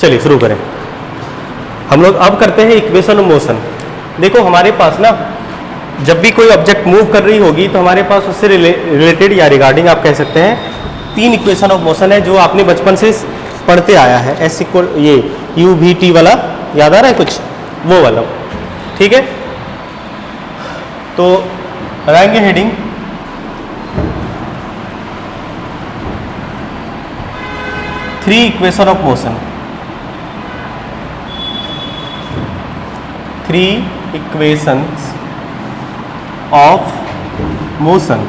चलिए शुरू करें। हम लोग अब करते हैं इक्वेशन ऑफ मोशन। देखो हमारे पास ना जब भी कोई ऑब्जेक्ट मूव कर रही होगी तो हमारे पास उससे रिलेटेड या रिगार्डिंग आप कह सकते हैं 3 इक्वेशन ऑफ मोशन है जो आपने बचपन से पढ़ते आया है। एस इक्वल ये यू वी टी वाला याद आ रहा है कुछ, वो वाला, ठीक है। तो लगाएंगे heading three equation of motion, 3 equations of motion.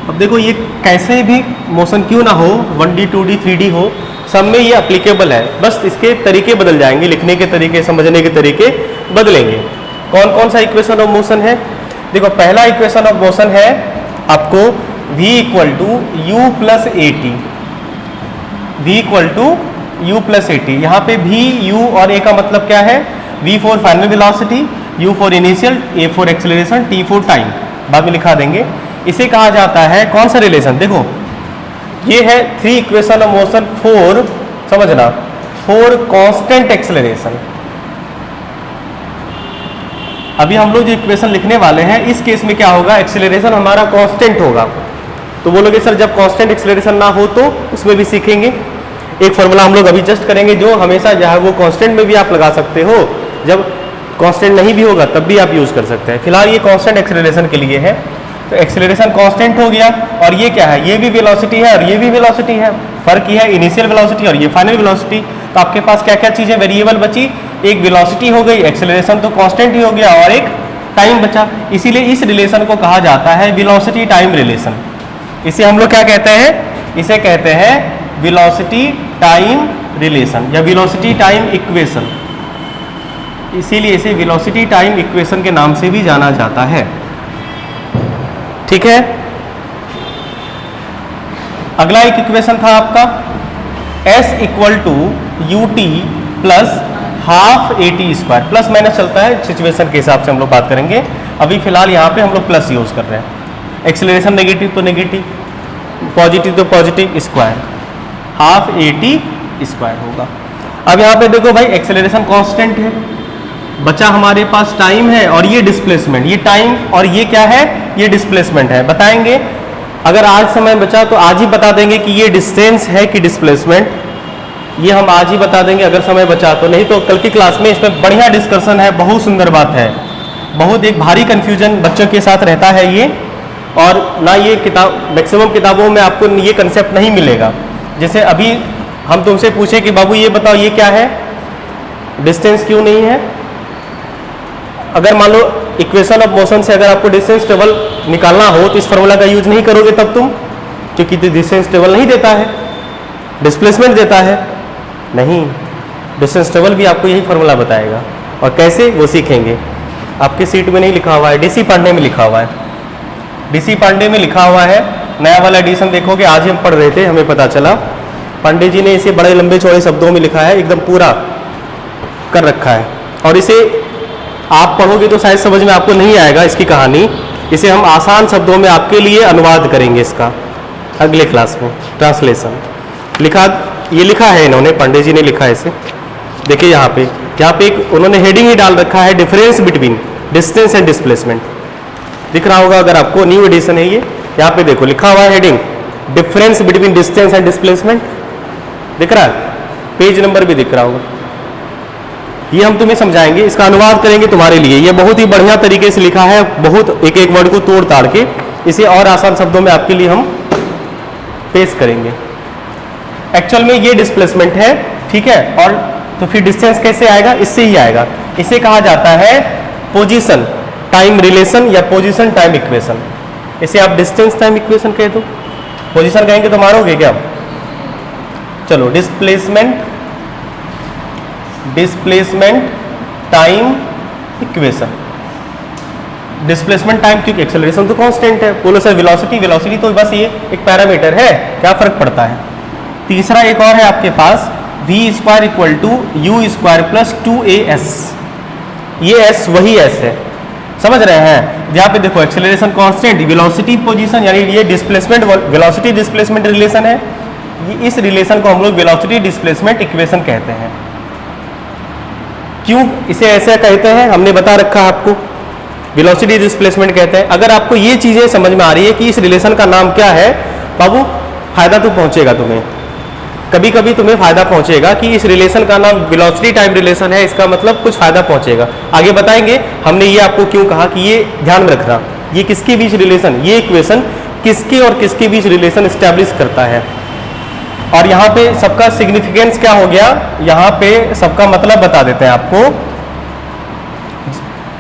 अब देखो ये कैसे भी मोशन क्यों ना हो, 1D 2D 3D हो, सब में ये अप्लीकेबल है, बस इसके तरीके बदल जाएंगे, लिखने के तरीके, समझने के तरीके बदलेंगे। कौन कौन सा इक्वेशन ऑफ मोशन है? देखो पहला इक्वेशन ऑफ मोशन है आपको v equal to u plus a t, v equal to u plus a t. यहाँ पे v, u और a का मतलब क्या है? v for final velocity, u for initial, a for acceleration, t for time, बाद में लिखा देंगे। इसे कहा जाता है कौन सा रिलेशन? देखो ये है 3 इक्वेशन ऑफ मोशन फॉर, समझना, फॉर कांस्टेंट एक्सेलरेशन। अभी हम लोग जो इक्वेशन लिखने वाले हैं इस केस में क्या होगा? एक्सेलरेशन हमारा कांस्टेंट होगा। तो बोलोगे सर जब कांस्टेंट एक्सेलरेशन ना हो तो उसमें भी सीखेंगे। एक फॉर्मूला हम लोग अभी जस्ट करेंगे जो हमेशा जो है वो कांस्टेंट में भी आप लगा सकते हो, जब कांस्टेंट नहीं भी होगा तब भी आप यूज कर सकते हैं। फिलहाल ये कांस्टेंट एक्सेलरेशन के लिए है। तो एक्सेलरेशन कांस्टेंट हो गया और ये क्या है? ये भी वेलोसिटी है और ये भी वेलोसिटी है। फर्क ये है इनिशियल वेलोसिटी और ये फाइनल वेलोसिटी। तो आपके पास क्या क्या चीजें वेरिएबल बची? एक वेलोसिटी हो गई, एक्सेलरेशन तो कांस्टेंट ही हो गया, और एक टाइम बचा। इसीलिए इस रिलेशन को कहा जाता है वेलोसिटी टाइम रिलेशन। इसे हम लोग क्या कहते हैं? इसे कहते हैं वेलोसिटी टाइम रिलेशन या वेलोसिटी टाइम इक्वेशन। इसीलिए इसे वेलोसिटी टाइम इक्वेशन के नाम से भी जाना जाता है, ठीक है। अगला एक इक्वेशन था आपका s equal to u t plus half a t square. Plus minus चलता है, सिचुएशन के हिसाब से हम लोग बात करेंगे। अभी फिलहाल यहाँ पे हम लोग प्लस यूज कर रहे हैं। एक्सेलरेशन नेगेटिव तो नेगेटिव, पॉजिटिव तो positive, square half a t square होगा। अब यहाँ पे देखो भाई एक्सेलरेशन कांस्टेंट है, बचा हमारे पास टाइम है और ये डिस्प्लेसमेंट। ये टाइम और ये क्या है? ये डिस्प्लेसमेंट है। बताएंगे अगर आज समय बचा तो आज ही बता देंगे कि ये डिस्टेंस है कि डिस्प्लेसमेंट, ये हम आज ही बता देंगे अगर समय बचा तो। नहीं तो कल की क्लास में इसमें बढ़िया डिस्कशन है, बहुत सुंदर बात है। बहुत एक भारी कंफ्यूजन बच्चों के साथ रहता है ये, और ना ये किताब मैक्सिमम किताबों में आपको ये कंसेप्ट नहीं मिलेगा। जैसे अभी हम तुमसे पूछे कि बाबू ये बताओ ये क्या है, डिस्टेंस क्यों नहीं है? अगर मान लो इक्वेशन ऑफ मोशन से अगर आपको डिस्टेंस टेबल निकालना हो तो इस फॉर्मूला का यूज नहीं करोगे तब तुम, क्योंकि डिस्टेंस टेबल नहीं देता है, डिस्प्लेसमेंट देता है। नहीं, डिस्टेंस टेबल भी आपको यही फॉर्मूला बताएगा। और कैसे वो सीखेंगे। आपके सीट में नहीं लिखा हुआ है, डीसी पांडे में लिखा हुआ है। डीसी पांडे में लिखा हुआ है, नया वाला एडिशन देखोगे, आज ही हम पढ़ रहे थे, हमें पता चला पांडे जी ने इसे बड़े लंबे चौड़े शब्दों में लिखा है, एकदम पूरा कर रखा है। और इसे आप पढ़ोगे तो शायद समझ में आपको नहीं आएगा इसकी कहानी। इसे हम आसान शब्दों में आपके लिए अनुवाद करेंगे इसका अगले क्लास में, ट्रांसलेशन। ये लिखा है इन्होंने, पांडे जी ने लिखा है इसे। देखिए यहाँ पे एक उन्होंने हेडिंग ही डाल रखा है, difference between distance and displacement. दिख रहा होगा अगर आपको, न्यू एडिशन है ये। यहाँ पे देखो लिखा हुआ है heading, difference between distance and displacement. दिख रहा है, पेज नंबर भी दिख रहा होगा। ये हम तुम्हें समझाएंगे, इसका अनुवाद करेंगे तुम्हारे लिए। ये बहुत ही बढ़िया तरीके से लिखा है, बहुत एक एक वर्ड को तोड़ ताड़ के इसे और आसान शब्दों में आपके लिए हम पेश करेंगे। एक्चुअल में ये डिस्प्लेसमेंट है, ठीक है। और तो फिर डिस्टेंस कैसे आएगा? इससे ही आएगा। इसे कहा जाता है पोजीशन टाइम रिलेशन या पोजीशन टाइम इक्वेशन। इसे आप डिस्टेंस टाइम इक्वेशन कह दो, पोजीशन कहेंगे तो मारोगे क्या? चलो, displacement time equation. Displacement time, क्योंकि एक्सेलरेशन तो कांस्टेंट है। बोलो सर वेलोसिटी तो बस ये एक पैरामीटर है, क्या फर्क पड़ता है? तीसरा एक और है आपके पास, v square equal to u square plus 2as। ये s वही s है, समझ रहे हैं? यहाँ पे देखो एक्सेलरेशन कांस्टेंट, वेलोसिटी पोजीशन, यानी ये डिस्प्लेसमेंट वेलोसिटी डिस्प्लेसमेंट रिलेशन है। इस रिलेशन को हम लोग वेलोसिटी डिस्प्लेसमेंट इक्वेशन कहते हैं। क्यों इसे ऐसे कहते हैं हमने बता रखा है आपको, वेलोसिटी डिस्प्लेसमेंट कहते हैं। अगर आपको ये चीजें समझ में आ रही है कि इस रिलेशन का नाम क्या है, बाबू फायदा तो पहुंचेगा तुम्हें, कभी कभी तुम्हें फायदा पहुंचेगा कि इस रिलेशन का नाम वेलोसिटी टाइम रिलेशन है, इसका मतलब कुछ फायदा पहुंचेगा। आगे बताएंगे हमने ये आपको क्यों कहा कि ये ध्यान में रखना, ये किसके बीच रिलेशन, ये इक्वेशन किसके और किसके बीच रिलेशन एस्टैब्लिश करता है। और यहाँ पे सबका सिग्निफिकेंस क्या हो गया, यहाँ पे सबका मतलब बता देते हैं आपको।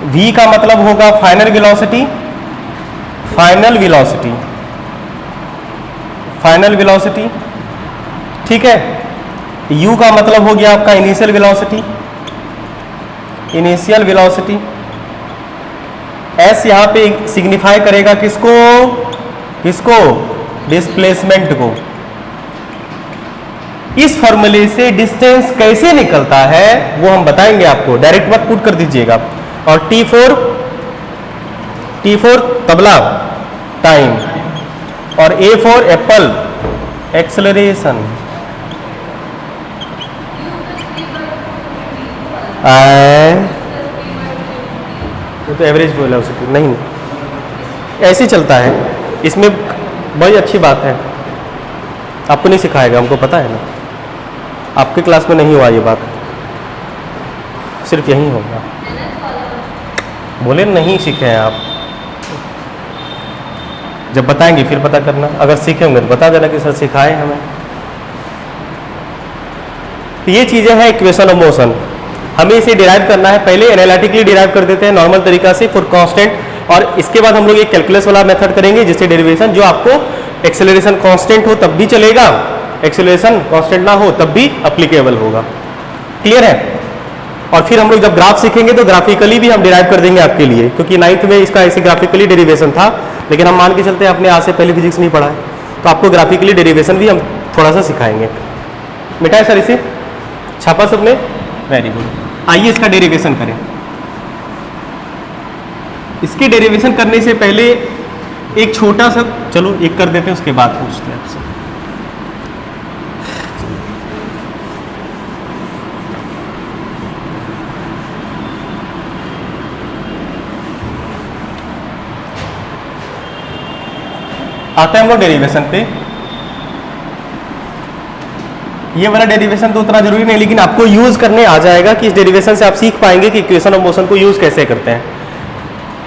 v का मतलब होगा final velocity, final velocity, final velocity, ठीक है। u का मतलब हो गया आपका initial velocity, initial velocity. s यहाँ पे सिग्निफाई करेगा किसको, किसको, डिस्प्लेसमेंट को। इस फॉर्मूले से डिस्टेंस कैसे निकलता है वो हम बताएंगे आपको, डायरेक्ट मत पुट कर दीजिएगा। और T4 तबला टाइम, और A फॉर एप्पल एक्सेलरेशन। तो एवरेज वेलोसिटी नहीं, ऐसे चलता है। इसमें बड़ी अच्छी बात है, आपको नहीं सिखाएगा, हमको पता है ना, आपके क्लास में नहीं हुआ ये बात, सिर्फ यही होगा। बोले नहीं सीखे हैं आप, जब बताएंगे फिर पता करना, अगर सीखे होंगे तो बता देना कि सर सिखाए हमें। तो ये चीजें हैं इक्वेशन ऑफ मोशन, हमें इसे डिराइव करना है। पहले एनालिटिकली डिराइव कर देते हैं नॉर्मल तरीका से फॉर कांस्टेंट, और इसके बाद हम लोग एक कैलकुलस वाला मेथड करेंगे जिससे डेरिवेशन, जो आपको एक्सेलरेशन कांस्टेंट हो तब भी चलेगा, एक्सेलरेशन कांस्टेंट ना हो तब भी अप्लीकेबल होगा। क्लियर है। और फिर हम लोग जब ग्राफ सीखेंगे तो ग्राफिकली भी हम डिराइव कर देंगे आपके लिए, क्योंकि 9th में इसका ऐसे ग्राफिकली डेरिवेशन था, लेकिन हम मान के चलते हैं अपने आज से पहले फिजिक्स नहीं पढ़ा है, तो आपको ग्राफिकली डेरिवेशन भी हम थोड़ा सा सिखाएंगे। मिटाए सर इसे, छापा सबने, वेरी गुड। आइए इसका डेरिवेशन करें। इसके डेरिवेशन करने से पहले एक छोटा सा, चलो एक कर देते हैं उसके बाद पूछते हैं आपसे। आते हैं हम लोग डेरिवेशन पे। ये वाला डेरिवेशन तो उतना जरूरी नहीं, लेकिन आपको यूज करने आ जाएगा कि इस डेरिवेशन से आप सीख पाएंगे कि इक्वेशन ऑफ मोशन को यूज कैसे करते हैं।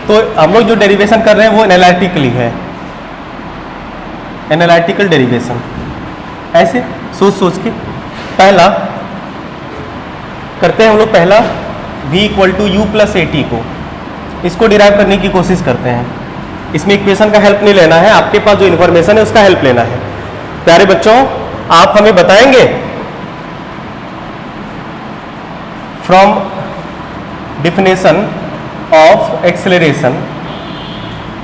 तो हम लोग जो डेरिवेशन कर रहे हैं वो एनालिटिकली है, एनालिटिकल डेरिवेशन, ऐसे सोच सोच के। पहला करते हैं हम लोग, पहला v = u + at को, इसको डिराइव करने की कोशिश करते हैं। इसमें इक्वेशन का हेल्प नहीं लेना है, आपके पास जो इन्फॉर्मेशन है उसका हेल्प लेना है। प्यारे बच्चों, आप हमें बताएंगे from definition of acceleration,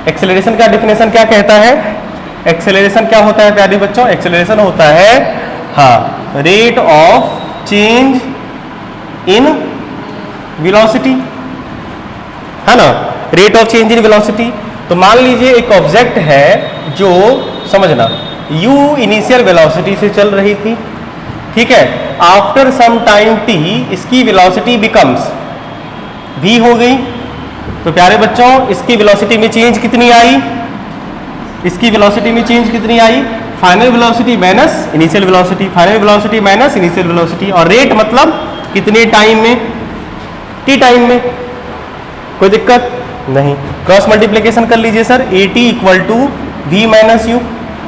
acceleration का डिफिनेशन क्या कहता है? एक्सेलरेशन क्या होता है प्यारे बच्चों? एक्सेलरेशन होता है, हाँ, rate of change in velocity, है ना, rate of change in velocity. तो मान लीजिए एक ऑब्जेक्ट है जो, समझना, u इनिशियल वेलोसिटी से चल रही थी, ठीक है। आफ्टर सम टाइम t इसकी वेलोसिटी बिकम्स v हो गई। तो प्यारे बच्चों, इसकी वेलोसिटी में चेंज कितनी आई? इसकी वेलोसिटी में चेंज कितनी आई? Final velocity minus initial velocity, final velocity minus initial velocity. और रेट मतलब कितने टाइम में? t टाइम में। कोई दिक्कत नहीं। क्रॉस मल्टीप्लिकेशन कर लीजिए सर, at = v - u।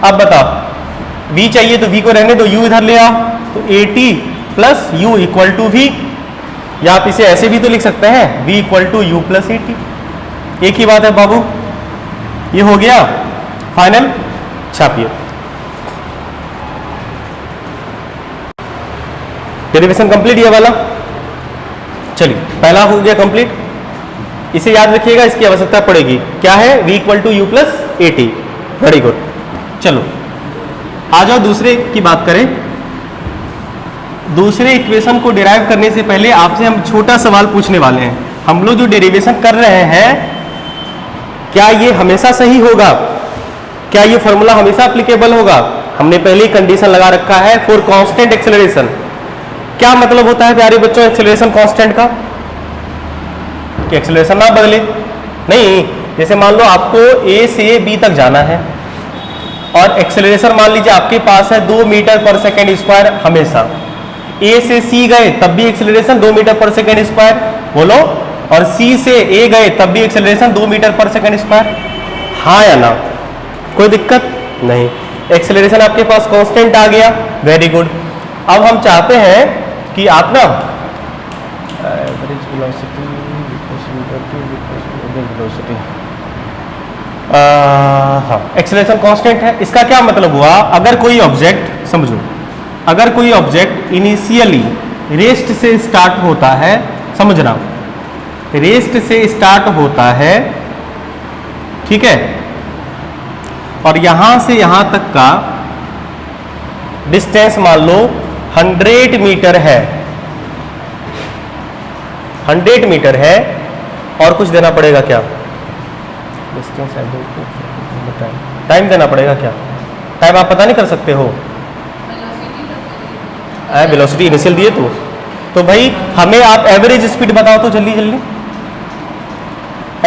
अब बताओ, v चाहिए तो v को रहने दो, u इधर ले आओ, तो at + u = v, या आप इसे ऐसे भी तो लिख सकते हैं, v = u + at। एक ही बात है बाबू, ये हो गया फाइनल। छापिए, डेरिवेशन कंप्लीट ये वाला। चलिए, पहला हो गया कंप्लीट, इसे याद रखिएगा, इसकी आवश्यकता पड़ेगी। क्या है? v = u + at। Very good. चलो आ जाओ दूसरे की बात करें। दूसरे इक्वेशन को डिराइव करने से पहले आपसे हम छोटा सवाल पूछने वाले हैं। हम लोग जो डेरिवेशन कर रहे हैं, क्या ये हमेशा सही होगा? क्या ये फॉर्मूला हमेशा एप्लीकेबल होगा? हमने पहले ही कंडीशन लगा रखा है फॉर कांस्टेंट एक्सेलरेशन। क्या मतलब होता है प्यारे बच्चों एक्सेलरेशन कांस्टेंट का? कि एक्सेलरेशन ना बदले, नहीं। जैसे मान लो आपको ए से बी तक जाना है और एक्सेलरेशन मान लीजिए आपके पास है 2 मीटर पर सेकेंड स्क्वायर हमेशा। ए से सी गए तब भी एक्सेलरेशन 2 मीटर पर सेकेंड स्क्वायर, बोलो। और सी से ए गए तब भी एक्सेलरेशन 2 मीटर पर सेकेंड स्क्वायर, हाँ या ना? कोई दिक्कत नहीं। एक्सेलरेशन आपके पास कांस्टेंट आ गया, वेरी गुड। अब हम चाहते हैं कि आप ना एवरेज वेलोसिटी हाँ एक्सेलरेशन कांस्टेंट है। इसका क्या मतलब हुआ? अगर कोई ऑब्जेक्ट, समझो, अगर कोई ऑब्जेक्ट इनिशियली रेस्ट से स्टार्ट होता है, समझना, रेस्ट से स्टार्ट होता है, ठीक है, और यहां से यहां तक का डिस्टेंस मान लो 100 मीटर है, 100 मीटर है, और कुछ देना पड़ेगा क्या? डिस्टेंस, टाइम देना पड़ेगा क्या? टाइम आप पता नहीं कर सकते हो? वेलोसिटी इनिशियल दिए तो भाई हमें आप एवरेज स्पीड बताओ तो जल्दी जल्दी,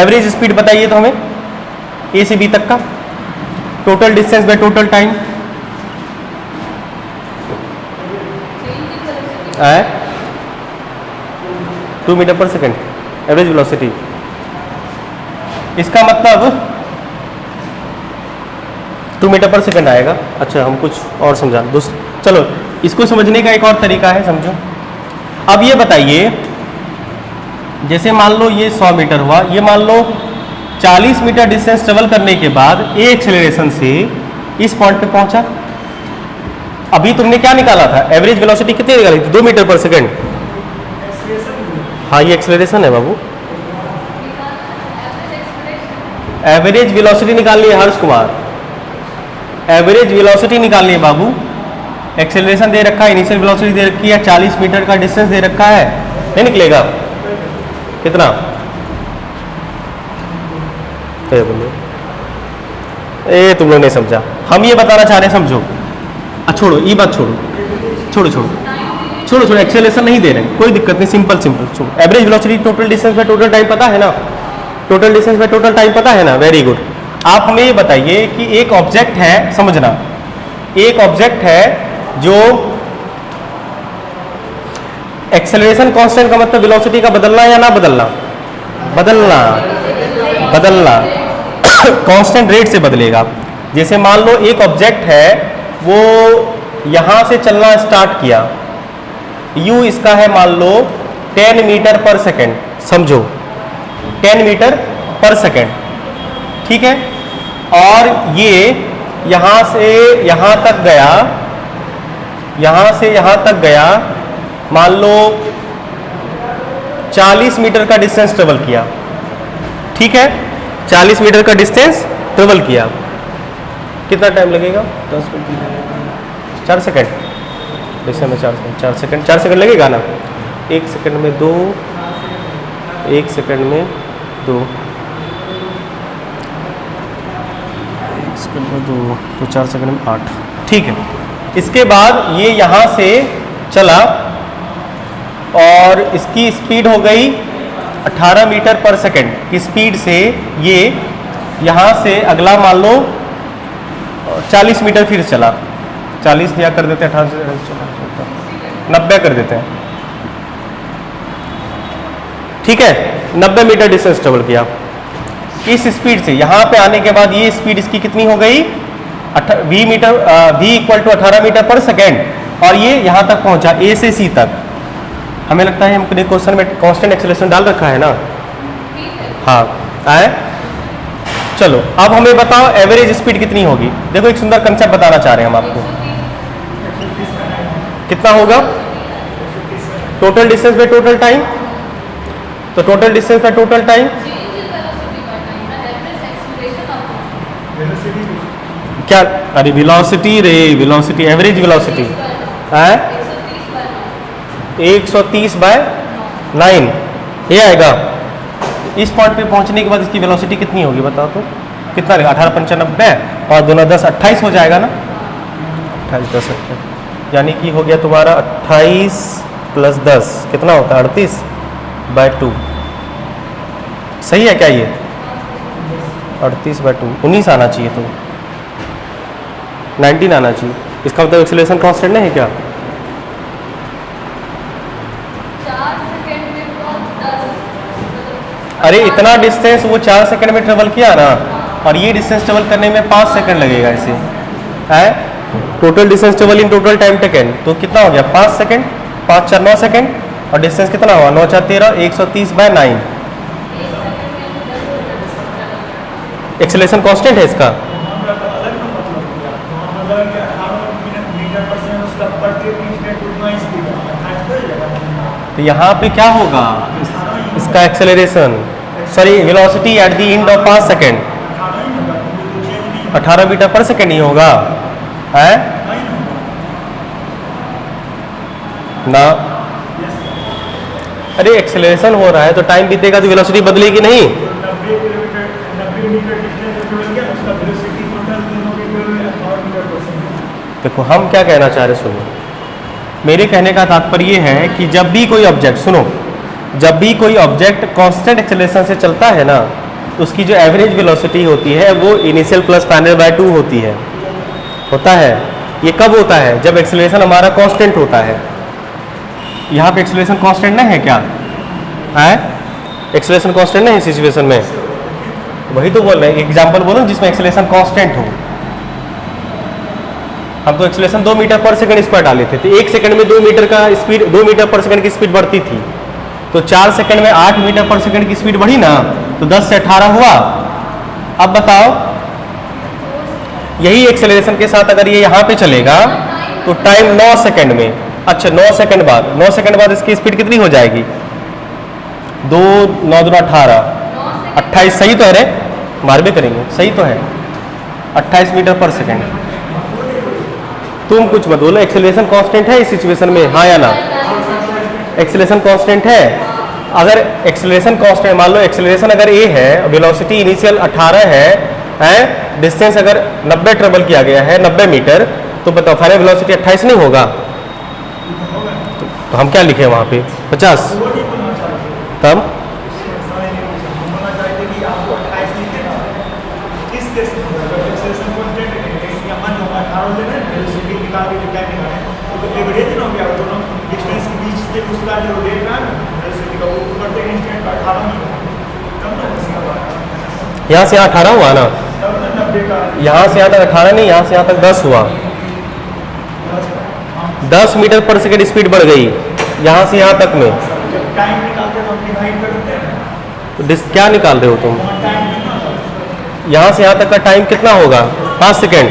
एवरेज स्पीड बताइए तो हमें ए से बी तक का, total distance by total time. 2 metre पर सेकेंड एवरेज वेलोसिटी। इसका मतलब 2 मीटर पर सेकेंड आएगा। अच्छा हम कुछ और समझा दोस्त, चलो इसको समझने का एक और तरीका है, समझो। अब ये बताइए, जैसे मान लो ये 100 मीटर हुआ, ये मान लो 40 मीटर डिस्टेंस ट्रेवल करने के बाद ए एक्सेलरेशन से इस पॉइंट पे पहुंचा। अभी तुमने क्या निकाला था? एवरेज वेलोसिटी कितनी निकाली थी? 2 मीटर पर सेकेंड। हाँ ये एक्सेलरेशन है बाबू। एवरेज वेलोसिटी निकालनी है हर्ष कुमार, एवरेज वेलोसिटी निकालनी है बाबू। एक्सेलरेशन दे रखा है, इनिशियल वेलोसिटी दे रखी है, 40 मीटर का डिस्टेंस दे रखा है, नहीं निकलेगा? कितना? ए तुम लोग नहीं समझा, हम ये बताना चाह रहे हैं, समझो। छोड़ो ये बात, छोड़ो, छोड़ो, एक्सेलरेशन नहीं दे रहे, कोई दिक्कत नहीं, सिंपल छोड़ो। Average velocity total distance by total time पता है ना? Total distance by total time पता है ना? Very good. आप हमें ये बताइए कि एक ऑब्जेक्ट है, समझना, एक ऑब्जेक्ट है जो एक्सेलरेशन कांस्टेंट का मतलब वेलोसिटी का बदलना या ना बदलना? बदलना कांस्टेंट रेट से बदलेगा। जैसे मान लो एक ऑब्जेक्ट है, वो यहां से चलना स्टार्ट किया, u इसका है मान लो 10 मीटर पर सेकेंड, समझो 10 मीटर पर सेकेंड, ठीक है। और ये यहां से यहां तक गया, यहां से यहां तक गया, मान लो 40 मीटर का डिस्टेंस ट्रेवल किया, ठीक है, 40 मीटर का डिस्टेंस ट्रेवल किया। कितना टाइम लगेगा? 4 सेकेंड। डिस्टेंस में 4 सेकेंड लगेगा ना? 1 सेकेंड में 2, 1 सेकेंड में 2, 1 सेकेंड में 2, तो 4 सेकेंड में 8, ठीक है। इसके बाद ये यहाँ से चला और इसकी स्पीड हो गई 18 मीटर पर सेकेंड की स्पीड से ये यहाँ से अगला मान लो 40 मीटर फिर चला, 40 या कर देते हैं 18 90 कर देते हैं, ठीक है। 90 मीटर डिस्टेंस ट्रेवल किया इस स्पीड से। यहाँ पे आने के बाद ये स्पीड इसकी कितनी हो गई? v इक्वल टू 18 मीटर पर सेकेंड, और ये यहाँ तक पहुँचा ए से सी तक। हमें लगता है हमने क्वेश्चन में कांस्टेंट एक्सेलरेशन डाल रखा है ना? हाँ आए। चलो अब हमें बताओ एवरेज स्पीड कितनी होगी। देखो एक सुंदर कंसेप्ट बताना चाह रहे हैं हम आपको। कितना होगा? Total distance by total time, तो total distance by total time क्या? अरे वेलोसिटी रे, वेलोसिटी, एवरेज वेलोसिटी है 130/9 ये आएगा। इस पॉइंट पे पहुंचने के बाद इसकी वेलोसिटी कितनी होगी बताओ तो? कितना रहेगा 18 पंचा 90 और 2 10 28 हो जाएगा ना, 28 10 28, यानी कि हो गया तुम्हारा 28 प्लस 10 कितना होता है 38/2। सही है क्या ये? 38/2 19 आना चाहिए, तो 19 आना चाहिए। इसका मतलब एक्सेलरेशन कांस्टेंट नहीं है क्या? 4 सेकंड में तो 10। अरे इतना डिस्टेंस वो 4 सेकंड में ट्रेवल किया ना, और ये डिस्टेंस ट्रेवल करने में 5 सेकंड लगेगा इसे, है total distance travel in total time taken, तो कितना हो गया 5 सेकंड, 5 4 9 सेकंड, और डिस्टेंस कितना हुआ 9 4 13 130/9। एक्सेलरेशन कांस्टेंट है इसका। तो यहाँ पे क्या होगा इसका acceleration, sorry velocity at the end of 5 second 18 metre पर सेकंड ही होगा, है ना? अरे एक्सेलरेशन हो रहा है तो टाइम बीतेगा तो वेलोसिटी बदलेगी नहीं। देखो हम क्या कहना चाह रहे, सुनो, मेरे कहने का तात्पर्य है कि जब भी कोई ऑब्जेक्ट, सुनो, जब भी कोई ऑब्जेक्ट कांस्टेंट एक्सेलरेशन से चलता है ना, तो उसकी जो एवरेज वेलोसिटी होती है वो इनिशियल प्लस फाइनल/2 होती है। होता है ये कब होता है? जब एक्सेलरेशन हमारा कांस्टेंट होता है। यहाँ पे एक्सेलरेशन कांस्टेंट नहीं है क्या? है एक्सेलरेशन कांस्टेंट नहीं है सिचुएशन में, वही तो बोल रहे हैं। एग्जाम्पल बोलो जिसमें एक्सेलरेशन कांस्टेंट हो। हम तो एक्सेलरेशन 2 मीटर पर सेकंड स्क्वायर डाले थे, तो 1 सेकंड में 2 मीटर का स्पीड, 2 मीटर पर सेकंड की स्पीड बढ़ती थी, तो 4 सेकंड में 8 मीटर पर सेकंड की स्पीड बढ़ी ना, तो 10 से 18 हुआ। अब बताओ यही एक्सेलरेशन के साथ अगर ये यहाँ पे चलेगा तो टाइम 9 सेकंड में, अच्छा 9 सेकंड बाद, 9 सेकंड बाद इसकी स्पीड कितनी हो जाएगी? 2 9 2 18 28, सही तो है रे, मार भी करेंगे, सही तो है 28 मीटर पर सेकंड। तुम कुछ मत बोलो, एक्सेलरेशन कांस्टेंट है इस सिचुएशन में, हाँ या ना? एक्सेलरेशन कांस्टेंट है। अगर एक्सेलरेशन कांस्टेंट, मान लो एक्सेलरेशन अगर ए है, वेलोसिटी इनिशियल 18 है, डिस्टेंस अगर 90 ट्रेवल किया गया है 90 मीटर, तो बताओ फाइनल वेलोसिटी 28 नहीं होगा? तो हम क्या लिखे वहाँ पे 50, तब यहाँ से यहाँ 18 हुआ ना, यहाँ से यहाँ तक 18 नहीं, यहाँ से यहाँ तक 10 हुआ, 10 मीटर पर सेकंड स्पीड बढ़ गई यहाँ से यहाँ तक में। तो क्या निकाल रहे हो तुम? यहाँ से यहाँ तक का टाइम कितना होगा? 5 सेकंड।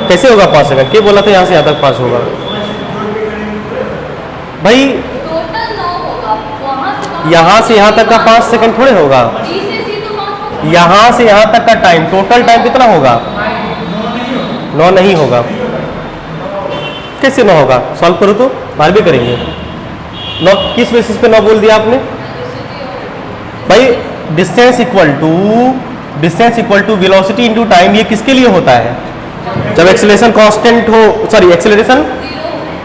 कैसे होगा 5 सेकंड? क्या बोला था यहाँ से यहाँ तक 5 होगा? भाई टोटल 9 होगा, वहाँ यहाँ से यहाँ तक का 5 सेकंड थोड़े होगा, जी से सी तो 9 होगा। यहाँ से यहाँ तक का टाइम, टोटल टाइम कितना होगा? 9 नहीं होगा। कैसे 9 होगा? सॉल्व करो तो, बार भी करेंगे। 9 किस बेसिस पे 9 बोल दिया आपने? भाई distance equal to velocity into time, ये किसके लिए होता है? जब एक्सेलरेशन कांस्टेंट हो, सॉरी एक्सेलरेशन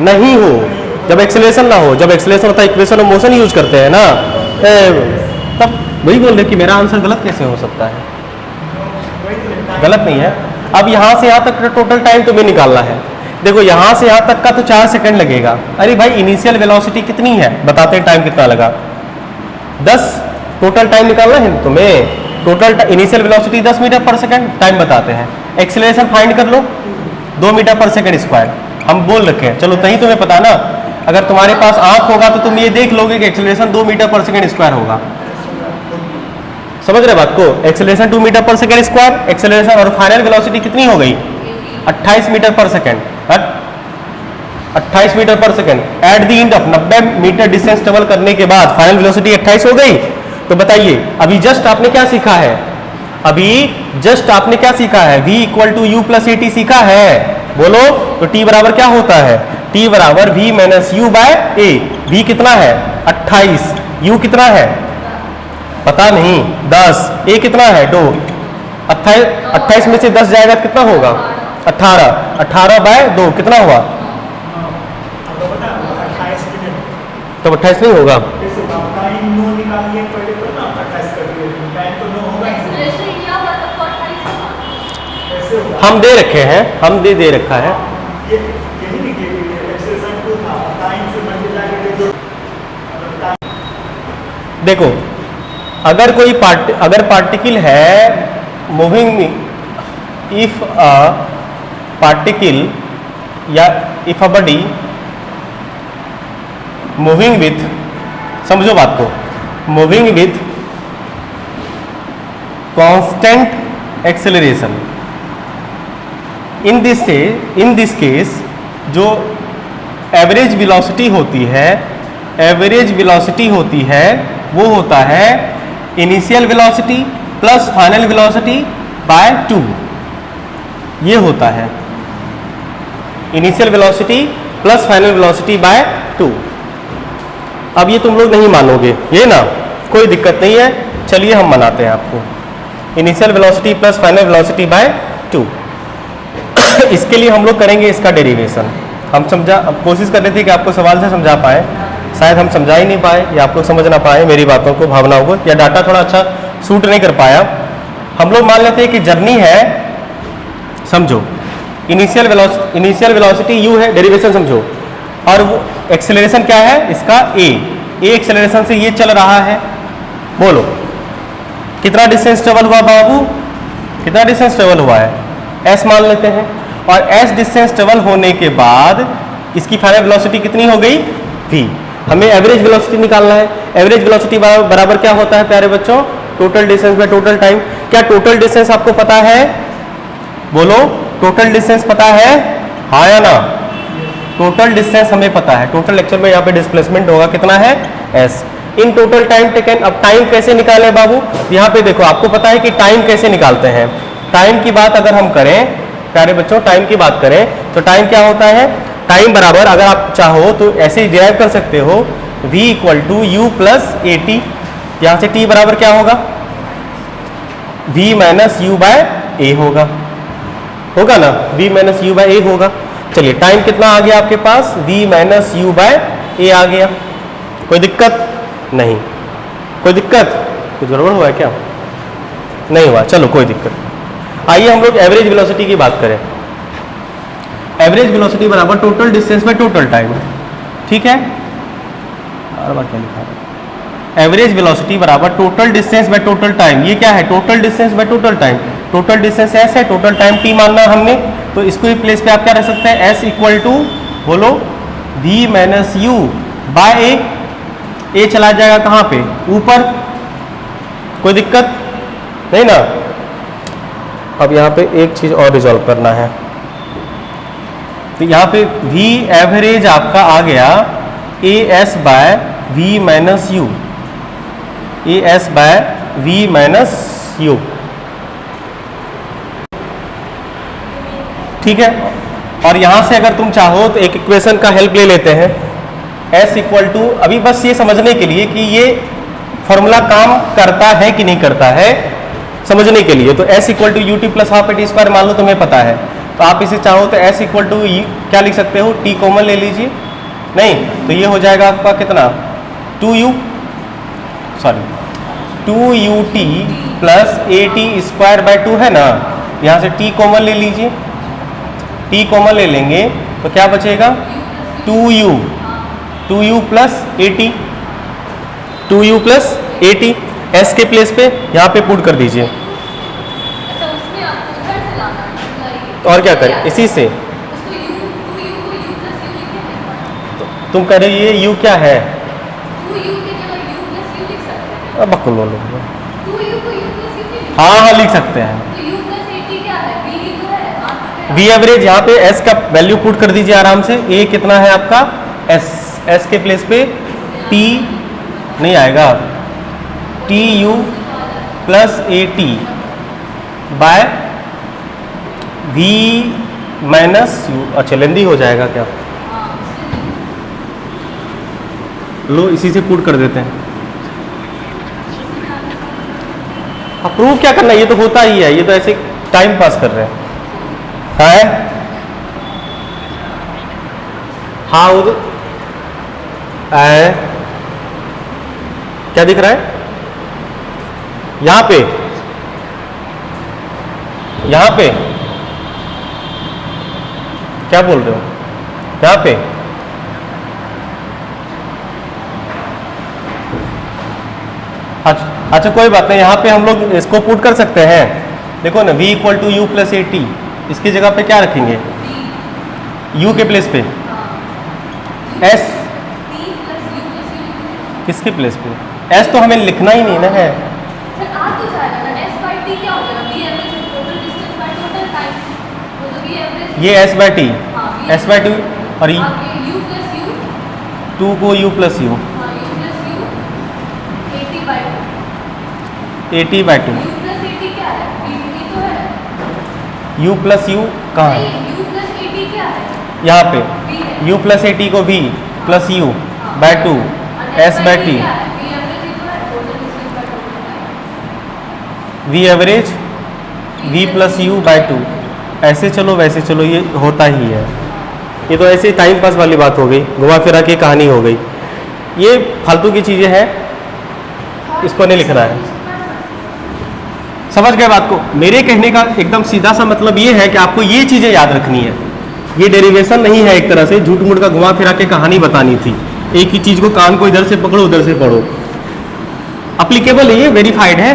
नहीं हो, जब एक्सेलरेशन ना हो, जब एक्सेलरेशन होता है इक्वेशन ऑफ मोशन यूज करते हैं ना, तब वही बोल रहे कि मेरा आंसर गलत कैसे हो सकता है? गलत नहीं है। अब यहाँ से यहाँ तक का टोटल टाइम तुम्हें निकालना है। देखो यहाँ से यहाँ तक का तो 4 सेकंड लगेगा। अरे भाई इनिशियल वेलोसिटी कितनी है बताते हैं, टाइम कितना लगा? 10। टोटल टाइम निकालना है तुम्हें, टोटल इनिशियल वेलोसिटी 10 मीटर पर सेकंड, टाइम बताते हैं। एक्सेलरेशन फाइंड कर लो 2 मीटर पर सेकंड स्क्वायर, हम बोल रखे हैं, चलो नहीं तुम्हें पता ना, अगर तुम्हारे पास आंख होगा तो तुम ये देख लोगे कि एक्सेलरेशन 2 मीटर पर सेकंड स्क्वायर होगा। समझ रहे बात को? एक्सेलरेशन 2 मीटर पर सेकंड स्क्वायर, एक्सेलरेशन और फाइनल वेलोसिटी कितनी हो गई? 28 मीटर पर सेकंड, 28 मीटर पर second. At the end of 90 metre distance travel करने के बाद फाइनल वेलोसिटी 28 हो गई। तो बताइए अभी जस्ट आपने क्या सीखा है? अभी जस्ट आपने क्या सीखा है? v equal to u plus a t सीखा है, बोलो। तो t बराबर क्या होता है? t बराबर v minus u by a. v कितना है? 28। u कितना है? पता नहीं, 10। a कितना है? 2। 28 में से 10 जाएगा कितना होगा? 18। 18/2 कितना हुआ? तो 28 नहीं होगा। एक्सप्रेशन किया हुआ तब तो 28 होगा। हम दे रखे हैं, हम दे रखा है। देखो अगर पार्टिकल है मूविंग, इफ अ पार्टिकल या if a body moving with, समझो बात को, moving with constant acceleration, in this case जो एवरेज वेलोसिटी होती है वो होता है initial velocity plus final velocity bye 2। ये होता है initial velocity plus final velocity bye 2। अब ये तुम लोग नहीं मानोगे, ये ना, कोई दिक्कत नहीं है, चलिए हम मनाते हैं आपको। Initial velocity plus final velocity bye 2। इसके लिए हम लोग करेंगे इसका डेरिवेशन। हम कोशिश कर रहे थे कि आपको सवाल से समझा पाए, शायद हम समझा ही नहीं पाए या आप लोग समझ ना पाए मेरी बातों को, भावनाओं को, या डाटा थोड़ा अच्छा सूट नहीं कर पाया। हम लोग मान लेते हैं कि जर्नी है, समझो इनिशियल वेलोसिटी u है, डेरिवेशन समझो, और वो एक्सेलरेशन क्या है इसका a एक्सेलरेशन से ये चल रहा है। बोलो कितना डिस्टेंस ट्रेवल हुआ बाबू? कितना डिस्टेंस ट्रेवल हुआ है? s मान लेते हैं, और s डिस्टेंस ट्रेवल होने के बाद इसकी फाइनल वेलोसिटी कितनी हो गई? v। हमें एवरेज वेलोसिटी निकालना है। एवरेज वेलोसिटी बराबर क्या होता है प्यारे बच्चों? Total distance by total time. क्या टोटल डिस्टेंस आपको पता है? बोलो टोटल डिस्टेंस पता है, हाँ या ना? टोटल डिस्टेंस हमें पता है। टोटल एक्चुअल में यहाँ पे डिस्प्लेसमेंट होगा कितना है? s। इन टोटल टाइम टेकन। अब टाइम कैसे निकाले बाबू? यहाँ पे देखो, आपको पता है कि टाइम कैसे निकालते हैं। टाइम की बात अगर हम करें प्यारे बच्चों, टाइम की बात करें तो टाइम क्या होता है? टाइम बराबर, अगर आप चाहो तो ऐसे ही डिराइव कर सकते हो, v = u + at। यहाँ से t बराबर क्या होगा? v - u/a होगा ना? v - u/a होगा। चलिए टाइम कितना आ गया आपके पास? v - u/a आ गया। कोई दिक्कत नहीं? कोई दिक्कत? कुछ गड़बड़ हुआ है क्या? नहीं हुआ, चलो कोई दिक्कत। आइए हम लोग एवरेज वेलोसिटी की बात करें। एवरेज वेलोसिटी बराबर total distance by total time, ठीक है? बार बार क्या लिखा है? एवरेज वेलोसिटी बराबर total distance by total time. ये क्या है? Total distance by total time. Total distance s है, टोटल टाइम t मानना है हमने, तो इसको ही प्लेस पे आप क्या रख सकते हैं? s = बोलो v - u/a। a चला जाएगा कहाँ पे? ऊपर। कोई दिक्कत नहीं ना? अब यहाँ पे एक चीज और रिजॉल्व करना है, तो यहाँ पे v एवरेज आपका आ गया as/v - u, as/v - u, ठीक है? और यहाँ से अगर तुम चाहो तो एक इक्वेशन का हेल्प ले लेते हैं। s = अभी बस ये समझने के लिए कि ये फॉर्मूला काम करता है कि नहीं करता है, समझने के लिए, तो s = ut + ½ at² मान लो तुम्हें पता है, तो आप इसे चाहो तो s = क्या लिख सकते हो? t कॉमन ले लीजिए। नहीं तो ये हो जाएगा आपका कितना? 2ut + at² है ना? यहाँ से t कॉमन ले लीजिए, t कॉमन ले लेंगे तो क्या बचेगा? 2u + at, 2u + at। s के प्लेस पे यहाँ पे पुट कर दीजिए। अच्छा, उसमें आपको उधर से लाना है। तो और क्या करें? इसी से उसको u + u लिखेंगे। तुम कह रहे ये u क्या है? 2u की जगह u + u लिख सकते हैं। अब बकुल बोलो। 2u को u + u लिख। हाँ लिख सकते हैं। तो u + at क्या है? v ही तो है। v एवरेज यहाँ पे s का वैल्यू पुट कर दीजिए आराम से। a कितना है आपका? s के प्लेस पे t नहीं आएगा, tu + at by v - u। अच्छा लेंदी हो जाएगा क्या? लो इसी से पुट कर देते हैं। प्रूव क्या करना है, ये तो होता ही है, ये तो ऐसे टाइम पास कर रहे हैं। हाउ क्या दिख रहा है यहां पे, यहां पे क्या बोल रहे हो यहां पे? अच्छा कोई बात नहीं, यहाँ पे हम लोग इसको पुट कर सकते हैं। देखो ना, v equal to u plus a t, इसकी जगह पे क्या रखेंगे? u के प्लेस पे s, किसके प्लेस पे? s तो हमें लिखना ही नहीं ना है। सर आ तो जाएगा ना, s बाय t क्या हो जाएगा? v average total distance by total time, तो v एवरेज ये s by t, s by two और आगे u प्लस u, 2 को u प्लस यू, हाँ u plus u 80 by 2, 80 by 2। u plus 80 क्या है? v तो है u प्लस यू कहाँ है? नहीं, u प्लस 80 क्या है? यहाँ पे v है, u प्लस ए टी को v plus u by 2 s by t, v average v plus u by 2। ऐसे चलो वैसे चलो, ये होता ही है। ये तो ऐसे टाइम पास वाली बात हो गई, घुमा फिरा की कहानी हो गई। ये फालतू की चीज़ें हैं, इसको नहीं लिखना है। समझ गए बात को? मेरे कहने का एकदम सीधा सा मतलब ये है कि आपको ये चीज़ें याद रखनी है। ये डेरिवेशन नहीं है, एक तरह से झूठ मूठ का घुमा फिरा के कहानी बतानी थी। एक ही चीज़ को कान को इधर से पकड़ो उधर से पढ़ो। अप्लीकेबल है, ये वेरीफाइड है,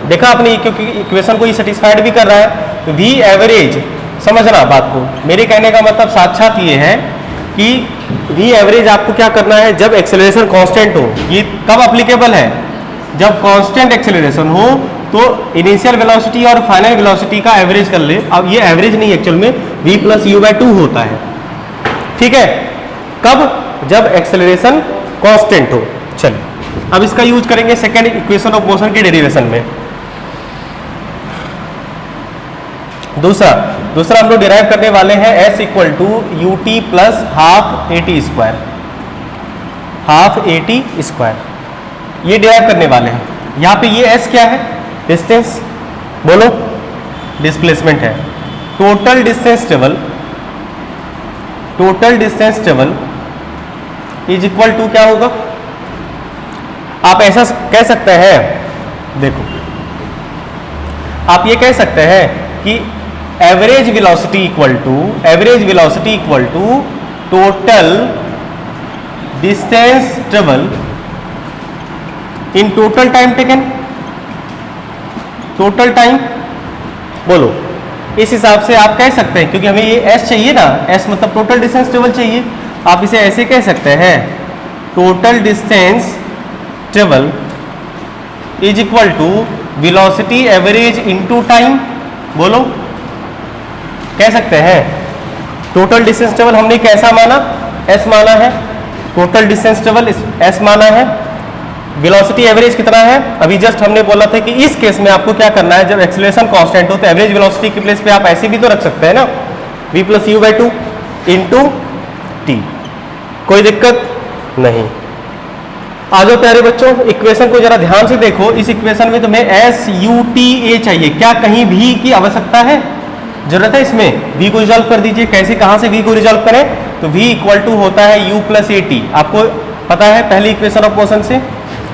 देखा आपने, क्योंकि इक्वेशन को ये सेटिस्फाइड भी कर रहा है। तो वी एवरेज, समझना बात को, मेरे कहने का मतलब साक्षात ये है कि वी एवरेज आपको क्या करना है, जब एक्सेलरेशन कांस्टेंट हो। ये कब अप्लीकेबल है? जब कांस्टेंट एक्सेलरेशन हो तो इनिशियल वेलोसिटी और फाइनल वेलोसिटी का एवरेज कर ले। अब ये एवरेज नहीं, एक्चुअल में v प्लस यू बाय 2 होता है, ठीक है? कब? जब एक्सेलरेशन कांस्टेंट हो। चलिए अब इसका यूज करेंगे सेकेंड इक्वेशन ऑफ मोशन के डेरिवेशन में। दूसरा हम लोग डिराइव करने वाले हैं s equal to u t plus half a t square, half a t square, ये डिराइव करने वाले हैं। यहाँ पे ये s क्या है? डिस्टेंस, बोलो, डिस्प्लेसमेंट है। Total distance travel is equal to क्या होगा? आप ऐसा कह सकते हैं, देखो आप ये कह सकते हैं कि average velocity equal to total distance travel in total time taken, total time, बोलो। इस हिसाब से आप कह सकते हैं, क्योंकि हमें ये s चाहिए ना, s मतलब टोटल डिस्टेंस ट्रेवल चाहिए। आप इसे ऐसे कह सकते हैं, total distance travel is equal to velocity average into time, बोलो, कह सकते हैं। टोटल डिस्टेंस ट्रेवल हमने कैसा माना? s माना है, टोटल डिस्टेंस ट्रेवल s माना है। वेलोसिटी एवरेज कितना है? अभी जस्ट हमने बोला था कि इस केस में आपको क्या करना है, जब एक्सेलरेशन कांस्टेंट हो तो एवरेज वेलोसिटी के प्लेस पे आप ऐसे भी तो रख सकते हैं ना, v plus you by 2 into T, कोई दिक्कत नहीं। आ जाओ प्यारे बच्चों, इक्वेशन को जरा ध्यान से देखो। इस इक्वेशन में तुम्हें एस यू टी ए चाहिए, क्या कहीं भी की आवश्यकता है? जरूरत है इसमें? v को रिजॉल्व कर दीजिए। कैसे, कहां से v को रिजॉल्व करें? तो v इक्वल टू होता है u प्लस ए टी, आपको पता है पहली इक्वेशन ऑफ मोशन से,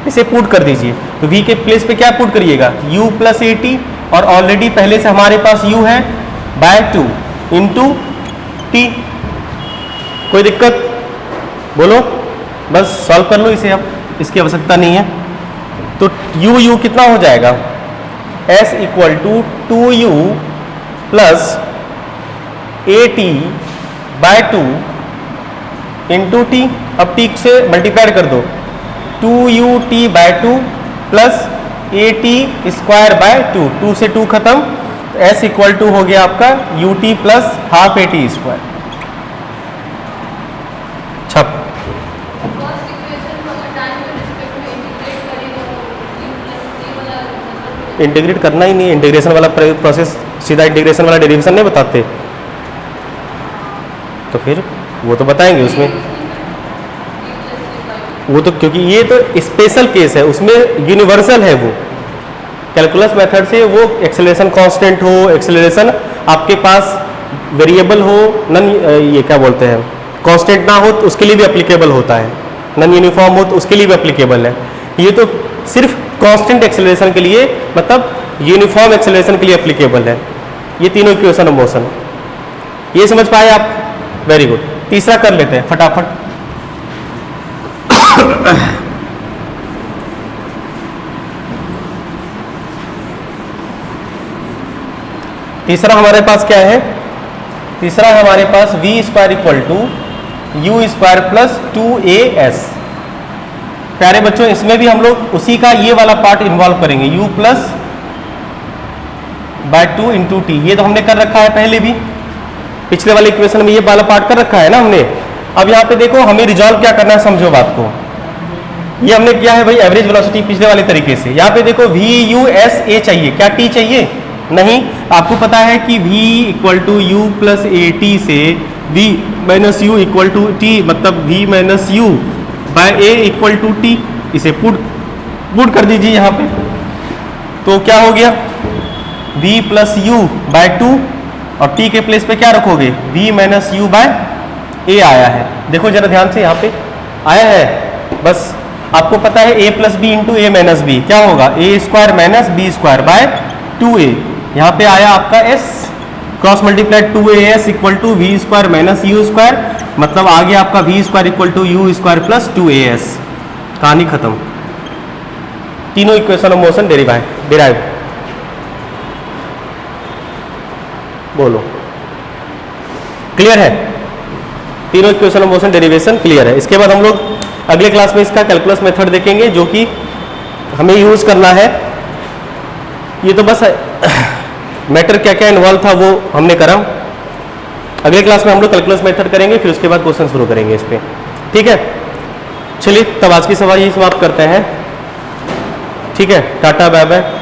इसे पुट कर दीजिए। तो v के प्लेस पे क्या पुट करिएगा? u प्लस ए टी, और ऑलरेडी पहले से हमारे पास u है बाय 2 इंटू टी, कोई दिक्कत? बोलो, बस सॉल्व कर लो इसे, अब इसकी आवश्यकता नहीं है। तो u कितना हो जाएगा? s equal to 2u plus a t by 2 into t, अब टी से मल्टीप्लाई कर दो, 2ut by 2 plus a t square by 2, 2 से 2 खत्म, तो s इक्वल टू हो गया आपका ut plus half a t square. छप इंटीग्रेट करना ही नहीं, इंटीग्रेशन वाला प्रोसेस, सीधा इंटीग्रेशन वाला डेरिवेशन नहीं बताते, तो फिर वो तो बताएंगे उसमें, वो तो क्योंकि ये तो स्पेशल केस है, उसमें यूनिवर्सल है वो, कैलकुलस मेथड से वो एक्सेलरेशन कांस्टेंट हो, एक्सेलरेशन आपके पास वेरिएबल हो, नन ये क्या बोलते हैं कांस्टेंट ना हो तो उसके लिए भी एप्लीकेबल होता है, नन यूनिफॉर्म हो तो उसके लिए भी एप्लीकेबल है। ये तो सिर्फ कांस्टेंट एक्सेलरेशन के लिए मतलब यूनिफॉर्म एक्सेलरेशन के लिए एप्लीकेबल है ये तीनों इक्वेशन ऑफ मोशन। ये समझ पाए आप? Very good. तीसरा कर लेते हैं फटाफट। तीसरा हमारे पास क्या है? तीसरा हमारे पास v square equal to u square plus 2as। प्यारे बच्चों इसमें भी हम लोग उसी का ये वाला पार्ट इन्वॉल्व करेंगे, u plus by 2 into T. ये तो हमने कर रखा है पहले भी, पिछले वाले इक्वेशन में ये वाला पार्ट कर रखा है ना हमने। अब यहाँ पे देखो हमें रिजॉल्व क्या करना है, समझो बात को। ये हमने किया है भाई एवरेज वेलोसिटी पिछले वाले तरीके से। यहाँ पे देखो वी यू एस ए चाहिए, क्या टी चाहिए? नहीं। आपको पता है कि v equal to u plus a t से v minus u equal to t, मतलब v minus u by a equal to t. इसे पुट कर दीजिए यहाँ पे, तो क्या हो गया v प्लस यू बाय 2 और t के प्लेस पे क्या रखोगे v minus u by a आया है। देखो जरा ध्यान से यहाँ पे आया है। बस आपको पता है a plus b into a minus b क्या होगा, a square minus b square by 2a। यहाँ पे आया आपका s cross multiplied 2as equal to v square minus u square, मतलब आ गया आपका v square equal to u square plus 2as। कहानी खत्म। तीनों इक्वेशन ऑफ मोशन डिराइव। बोलो क्लियर है? तीनों equation of motion derivation clear है। इसके बाद हम लोग अगले क्लास में इसका कैलकुलस मेथड देखेंगे जो कि हमें यूज करना है। ये तो बस मैटर क्या क्या इन्वॉल्व था वो हमने करा। अगले क्लास में हम लोग कैलकुलस मेथड करेंगे, फिर उसके बाद क्वेश्चन शुरू करेंगे इस पे। ठीक है, चलिए तब आज की सवाल यही समाप्त करते हैं। ठीक है, टाटा बाय बाय।